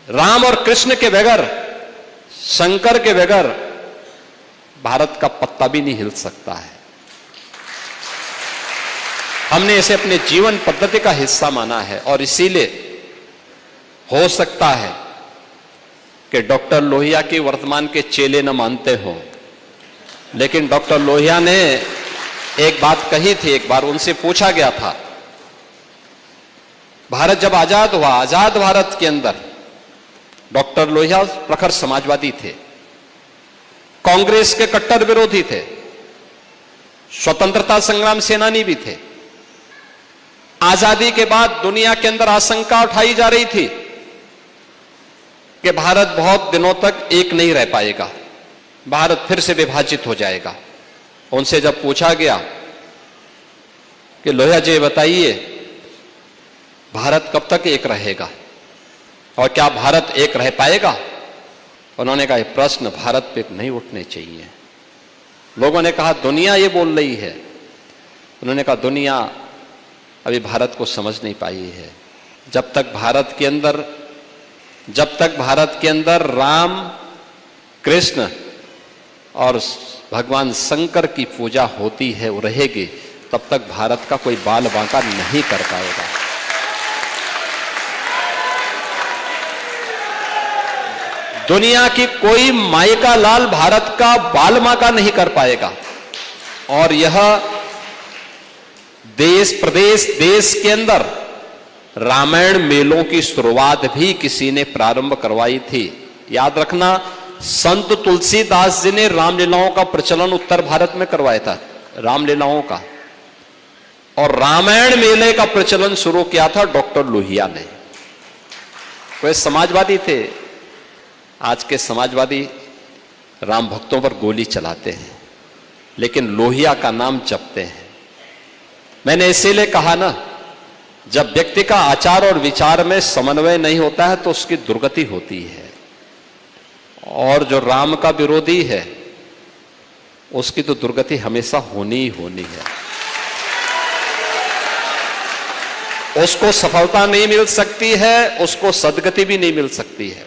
राम और कृष्ण के बगैर, शंकर के बगैर भारत का पत्ता भी नहीं हिल सकता है। हमने इसे अपने जीवन पद्धति का हिस्सा माना है और इसीलिए हो सकता है कि डॉक्टर लोहिया की वर्तमान के चेले न मानते हो, लेकिन डॉक्टर लोहिया ने एक बात कही थी। एक बार उनसे पूछा गया था, भारत जब आजाद हुआ, आजाद भारत के अंदर डॉक्टर लोहिया प्रखर समाजवादी थे, कांग्रेस के कट्टर विरोधी थे, स्वतंत्रता संग्राम सेनानी भी थे। आजादी के बाद दुनिया के अंदर आशंका उठाई जा रही थी कि भारत बहुत दिनों तक एक नहीं रह पाएगा, भारत फिर से विभाजित हो जाएगा। उनसे जब पूछा गया कि लोहिया जी बताइए, भारत कब तक एक रहेगा और क्या भारत एक रह पाएगा? उन्होंने कहा, यह प्रश्न भारत पे नहीं उठने चाहिए। लोगों ने कहा, दुनिया ये बोल रही है। उन्होंने कहा, दुनिया अभी भारत को समझ नहीं पाई है। जब तक भारत के अंदर राम, कृष्ण और भगवान शंकर की पूजा होती है, वो रहेगी, तब तक भारत का कोई बाल बांका नहीं कर पाएगा। दुनिया की कोई माई का लाल भारत का बाल बांका नहीं कर पाएगा। और यह देश प्रदेश देश के अंदर रामायण मेलों की शुरुआत भी किसी ने प्रारंभ करवाई थी। याद रखना, संत तुलसीदास जी ने रामलीलाओं का प्रचलन उत्तर भारत में करवाया था, रामलीलाओं का। और रामायण मेले का प्रचलन शुरू किया था डॉक्टर लोहिया ने। वे समाजवादी थे। आज के समाजवादी राम भक्तों पर गोली चलाते हैं, लेकिन लोहिया का नाम जपते हैं। मैंने इसीलिए कहा ना, जब व्यक्ति का आचार और विचार में समन्वय नहीं होता है तो उसकी दुर्गति होती है। और जो राम का विरोधी है उसकी तो दुर्गति हमेशा होनी ही होनी है। उसको सफलता नहीं मिल सकती है, उसको सदगति भी नहीं मिल सकती है।